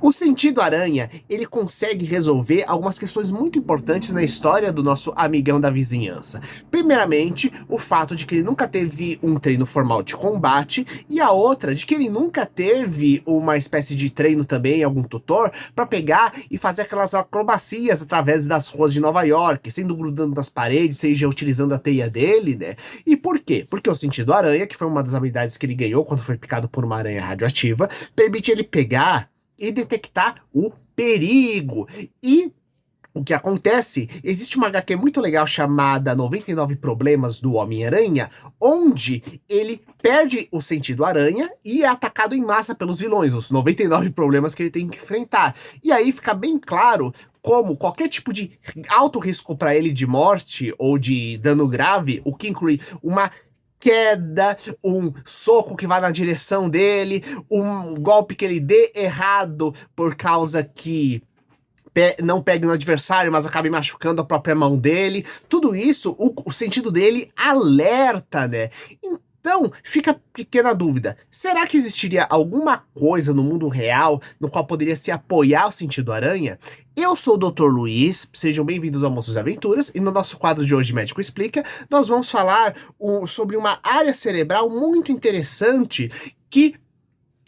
O sentido aranha, ele consegue resolver algumas questões muito importantes na história do nosso amigão da vizinhança. Primeiramente, o fato de que ele nunca teve um treino formal de combate, e a outra, de que ele nunca teve uma espécie de treino também, algum tutor, para pegar e fazer aquelas acrobacias através das ruas de Nova York, sendo grudando nas paredes, seja utilizando a teia dele, né? E por quê? Porque o sentido aranha, que foi uma das habilidades que ele ganhou quando foi picado por uma aranha radioativa, permite ele pegar e detectar o perigo. E o que acontece? Existe uma HQ muito legal chamada 99 Problemas do Homem-Aranha, onde ele perde o sentido aranha e é atacado em massa pelos vilões, os 99 problemas que ele tem que enfrentar. E aí fica bem claro como qualquer tipo de alto risco para ele de morte ou de dano grave, o que inclui uma queda, um soco que vai na direção dele, um golpe que ele dê errado por causa que não pegue no adversário, mas acabe machucando a própria mão dele. Tudo isso, o sentido dele alerta, né? Então, fica a pequena dúvida. Será que existiria alguma coisa no mundo real no qual poderia se apoiar o sentido aranha? Eu sou o Dr. Luiz, sejam bem-vindos ao Monstros e Aventuras, e no nosso quadro de hoje, Médico Explica, nós vamos falar sobre uma área cerebral muito interessante que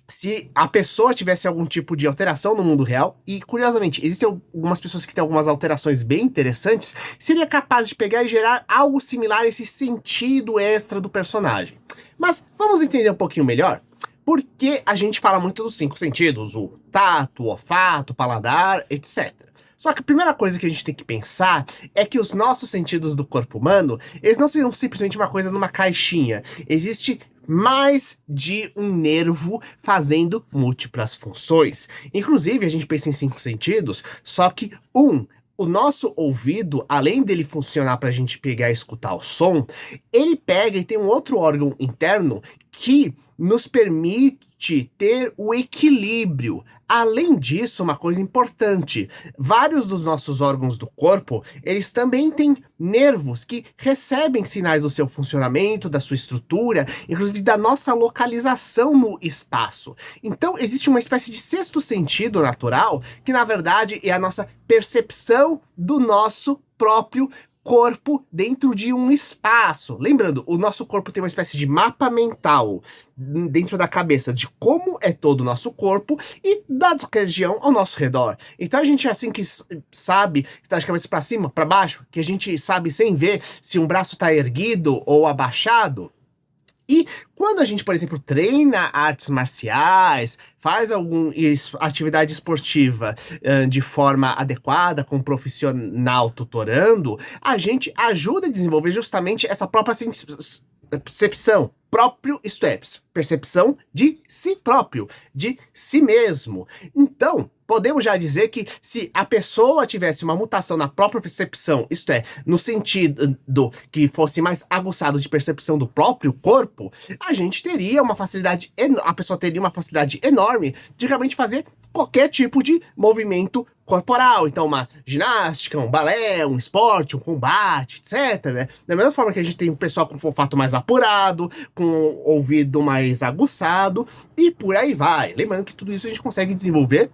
se a pessoa tivesse algum tipo de alteração no mundo real, e curiosamente, existem algumas pessoas que têm algumas alterações bem interessantes, seria capaz de pegar e gerar algo similar a esse sentido extra do personagem. Mas vamos entender um pouquinho melhor? Por que a gente fala muito dos 5 sentidos? O tato, o olfato, o paladar, etc. Só que a primeira coisa que a gente tem que pensar é que os nossos sentidos do corpo humano, eles não seriam simplesmente uma coisa numa caixinha. Existe mais de um nervo fazendo múltiplas funções. Inclusive, a gente pensa em 5 sentidos, só que o nosso ouvido, além dele funcionar para a gente pegar e escutar o som, ele pega e tem um outro órgão interno que nos permite ter o equilíbrio. Além disso, uma coisa importante, vários dos nossos órgãos do corpo, eles também têm nervos que recebem sinais do seu funcionamento, da sua estrutura, inclusive da nossa localização no espaço. Então, existe uma espécie de sexto sentido natural, que na verdade é a nossa percepção do nosso próprio corpo dentro de um espaço. Lembrando, o nosso corpo tem uma espécie de mapa mental dentro da cabeça de como é todo o nosso corpo e da região ao nosso redor. Então a gente é assim que sabe, que tá de cabeça para cima, para baixo, que a gente sabe sem ver se um braço está erguido ou abaixado. E quando a gente, por exemplo, treina artes marciais, faz alguma atividade esportiva de forma adequada, com um profissional tutorando, a gente ajuda a desenvolver justamente essa própria percepção próprio, isto é, percepção de si próprio, de si mesmo. Então, podemos já dizer que se a pessoa tivesse uma mutação na própria percepção, isto é, no sentido que fosse mais aguçado de percepção do próprio corpo, a gente teria uma facilidade, a pessoa teria uma facilidade enorme de realmente fazer qualquer tipo de movimento corporal. Então, uma ginástica, um balé, um esporte, um combate, etc, né? Da mesma forma que a gente tem um pessoal com olfato mais apurado, com ouvido mais aguçado, e por aí vai. Lembrando que tudo isso a gente consegue desenvolver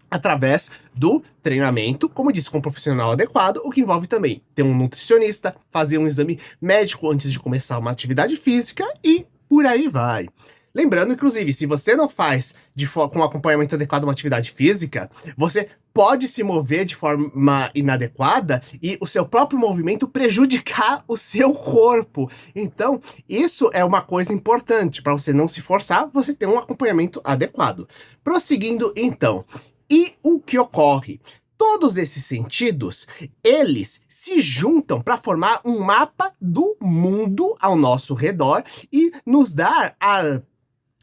através do treinamento, como eu disse, com um profissional adequado, o que envolve também ter um nutricionista, fazer um exame médico antes de começar uma atividade física e por aí vai. Lembrando, inclusive, se você não faz com um acompanhamento adequado uma atividade física, você pode se mover de forma inadequada e o seu próprio movimento prejudicar o seu corpo. Então, isso é uma coisa importante. Para você não se forçar, você ter um acompanhamento adequado. Prosseguindo, então. E o que ocorre? Todos esses sentidos, eles se juntam para formar um mapa do mundo ao nosso redor e nos dar a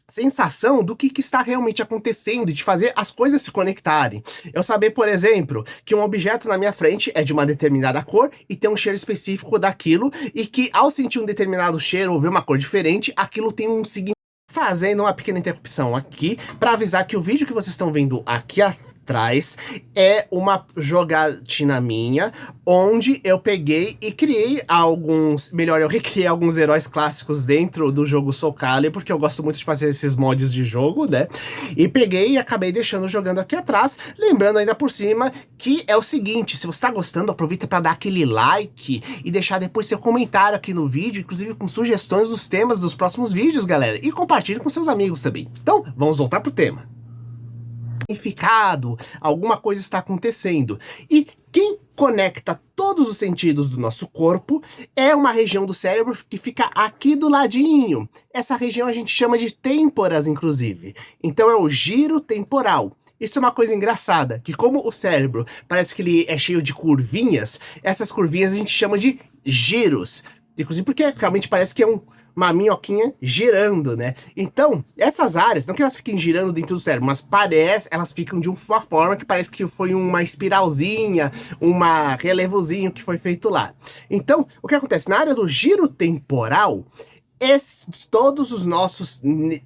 sensação do que está realmente acontecendo e de fazer as coisas se conectarem. Eu saber, por exemplo, que um objeto na minha frente é de uma determinada cor e tem um cheiro específico daquilo e que ao sentir um determinado cheiro ou ver uma cor diferente, aquilo tem um significado. Fazendo uma pequena interrupção aqui para avisar que o vídeo que vocês estão vendo aqui atrás atrás é uma jogatina minha, onde eu peguei e criei eu recriei alguns heróis clássicos dentro do jogo Soul Calibur, porque eu gosto muito de fazer esses mods de jogo, né? E peguei e acabei deixando jogando aqui atrás, lembrando ainda por cima que é o seguinte, se você tá gostando, aproveita para dar aquele like e deixar depois seu comentário aqui no vídeo, inclusive com sugestões dos temas dos próximos vídeos, galera, e compartilhe com seus amigos também. Então, vamos voltar pro tema. Significado, alguma coisa está acontecendo. E quem conecta todos os sentidos do nosso corpo é uma região do cérebro que fica aqui do ladinho. Essa região a gente chama de têmporas, inclusive. Então é o giro temporal. Isso é uma coisa engraçada, que como o cérebro parece que ele é cheio de curvinhas, essas curvinhas a gente chama de giros. Inclusive porque realmente parece que é uma minhoquinha girando, né? Então, essas áreas, não que elas fiquem girando dentro do cérebro, mas elas ficam de uma forma que parece que foi uma espiralzinha, uma relevozinho que foi feito lá. Então, o que acontece? Na área do giro temporal, todos os nossos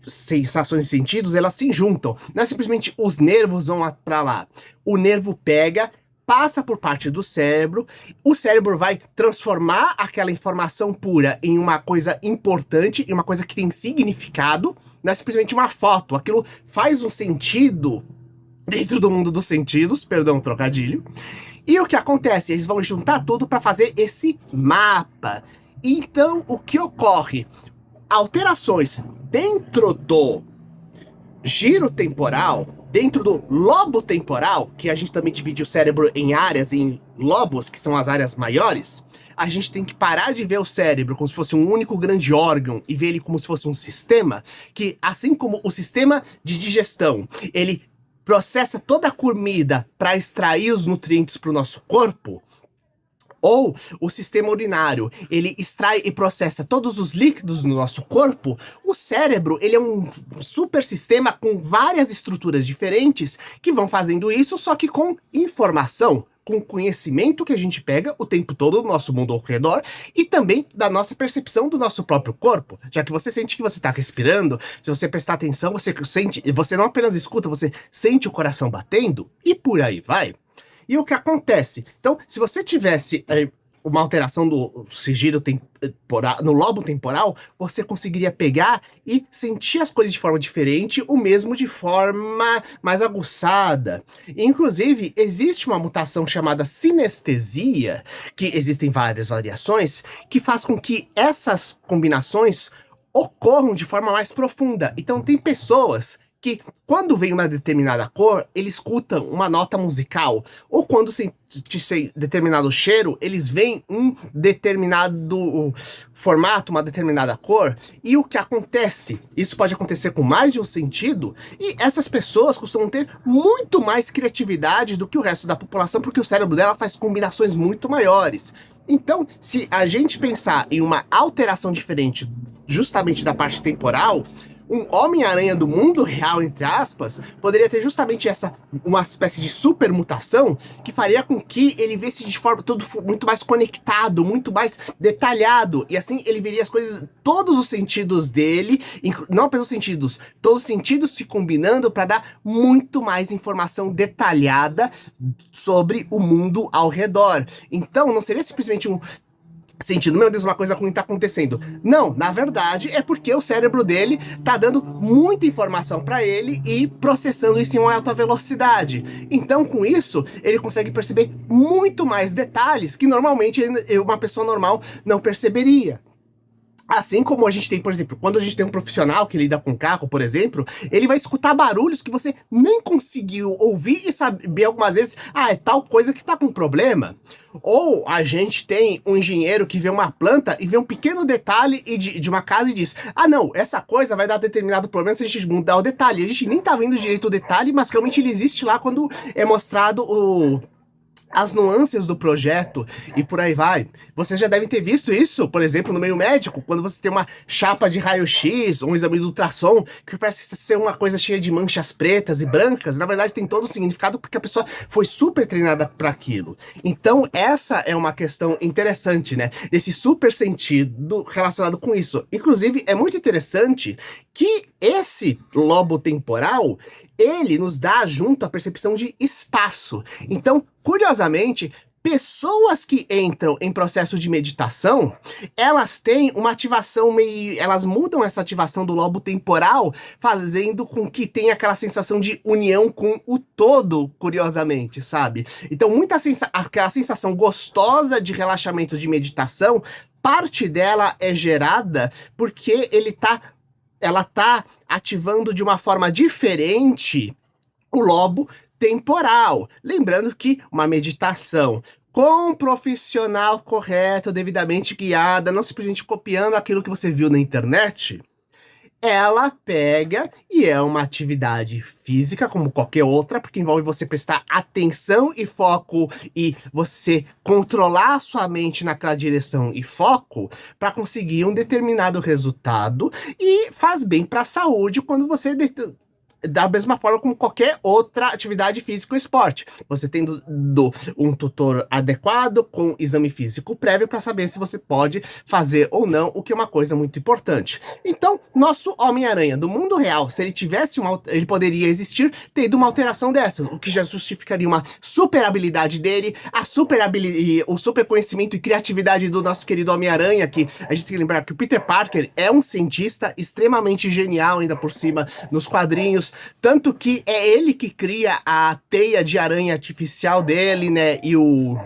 sensações e sentidos, elas se juntam. Não é simplesmente os nervos vão para lá. O nervo pega, passa por parte do cérebro, o cérebro vai transformar aquela informação pura em uma coisa importante, em uma coisa que tem significado, não é simplesmente uma foto, aquilo faz um sentido dentro do mundo dos sentidos, perdão, trocadilho, e o que acontece? Eles vão juntar tudo para fazer esse mapa. Então, o que ocorre? Alterações dentro do giro temporal, dentro do lobo temporal, que a gente também divide o cérebro em áreas, em lobos, que são as áreas maiores, a gente tem que parar de ver o cérebro como se fosse um único grande órgão e ver ele como se fosse um sistema, que assim como o sistema de digestão, ele processa toda a comida para extrair os nutrientes para o nosso corpo, ou o sistema urinário, ele extrai e processa todos os líquidos no nosso corpo, o cérebro, ele é um super sistema com várias estruturas diferentes que vão fazendo isso, só que com informação, com conhecimento que a gente pega o tempo todo do nosso mundo ao redor e também da nossa percepção do nosso próprio corpo, já que você sente que você está respirando, se você prestar atenção, você não apenas escuta, você sente o coração batendo e por aí vai. E o que acontece? Então, se você tivesse uma alteração do sigilo temporal, no lobo temporal, você conseguiria pegar e sentir as coisas de forma diferente, o mesmo de forma mais aguçada. Inclusive, existe uma mutação chamada sinestesia, que existem várias variações, que faz com que essas combinações ocorram de forma mais profunda. Então, tem pessoas que quando vem uma determinada cor, eles escutam uma nota musical, ou quando sentem determinado cheiro, eles veem um determinado formato, uma determinada cor, e o que acontece? Isso pode acontecer com mais de um sentido, e essas pessoas costumam ter muito mais criatividade do que o resto da população, porque o cérebro dela faz combinações muito maiores. Então, se a gente pensar em uma alteração diferente justamente da parte temporal, um Homem-Aranha do mundo real, entre aspas, poderia ter justamente uma espécie de supermutação que faria com que ele visse de forma tudo muito mais conectado, muito mais detalhado, e assim ele veria as coisas, todos os sentidos dele, não apenas os sentidos, todos os sentidos se combinando para dar muito mais informação detalhada sobre o mundo ao redor. Então não seria simplesmente um sentido, meu Deus, uma coisa ruim tá acontecendo. Não, na verdade é porque o cérebro dele tá dando muita informação para ele e processando isso em uma alta velocidade. Então, com isso, ele consegue perceber muito mais detalhes que normalmente uma pessoa normal não perceberia. Assim como a gente tem, por exemplo, quando a gente tem um profissional que lida com carro, por exemplo, ele vai escutar barulhos que você nem conseguiu ouvir e saber algumas vezes, é tal coisa que tá com problema. Ou a gente tem um engenheiro que vê uma planta e vê um pequeno detalhe de uma casa e diz, não, essa coisa vai dar determinado problema se a gente mudar o detalhe. A gente nem tá vendo direito o detalhe, mas realmente ele existe lá quando é mostrado as nuances do projeto e por aí vai. Vocês já devem ter visto isso, por exemplo, no meio médico, quando você tem uma chapa de raio-x ou um exame de ultrassom que parece ser uma coisa cheia de manchas pretas e brancas, na verdade tem todo o significado porque a pessoa foi super treinada para aquilo. Então essa é uma questão interessante, né? Desse super sentido relacionado com isso. Inclusive, é muito interessante que esse lobo temporal, ele nos dá junto a percepção de espaço. Então, curiosamente, pessoas que entram em processo de meditação, elas têm uma ativação meio... Elas mudam essa ativação do lobo temporal, fazendo com que tenha aquela sensação de união com o todo, curiosamente, sabe? Então, aquela sensação gostosa de relaxamento de meditação, parte dela é gerada porque ela tá ativando de uma forma diferente o lobo temporal. Lembrando que uma meditação com um profissional correto, devidamente guiada, não simplesmente copiando aquilo que você viu na internet, ela pega e é uma atividade física como qualquer outra, porque envolve você prestar atenção e foco e você controlar a sua mente naquela direção e foco para conseguir um determinado resultado, e faz bem para a saúde quando você da mesma forma como qualquer outra atividade física ou esporte. Você tendo um tutor adequado, com exame físico prévio, para saber se você pode fazer ou não, o que é uma coisa muito importante. Então, nosso Homem-Aranha do mundo real, se ele tivesse ele poderia existir tendo uma alteração dessas, o que já justificaria uma super habilidade dele, o super conhecimento e criatividade do nosso querido Homem-Aranha, que a gente tem que lembrar que o Peter Parker é um cientista extremamente genial, ainda por cima, nos quadrinhos. Tanto que é ele que cria a teia de aranha artificial dele, né? E o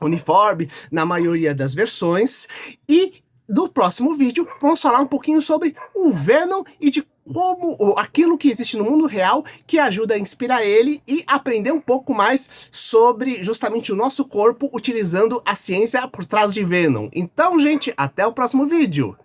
uniforme na maioria das versões. E no próximo vídeo vamos falar um pouquinho sobre o Venom e de como aquilo que existe no mundo real que ajuda a inspirar ele, e aprender um pouco mais sobre justamente o nosso corpo utilizando a ciência por trás de Venom. Então, gente, até o próximo vídeo!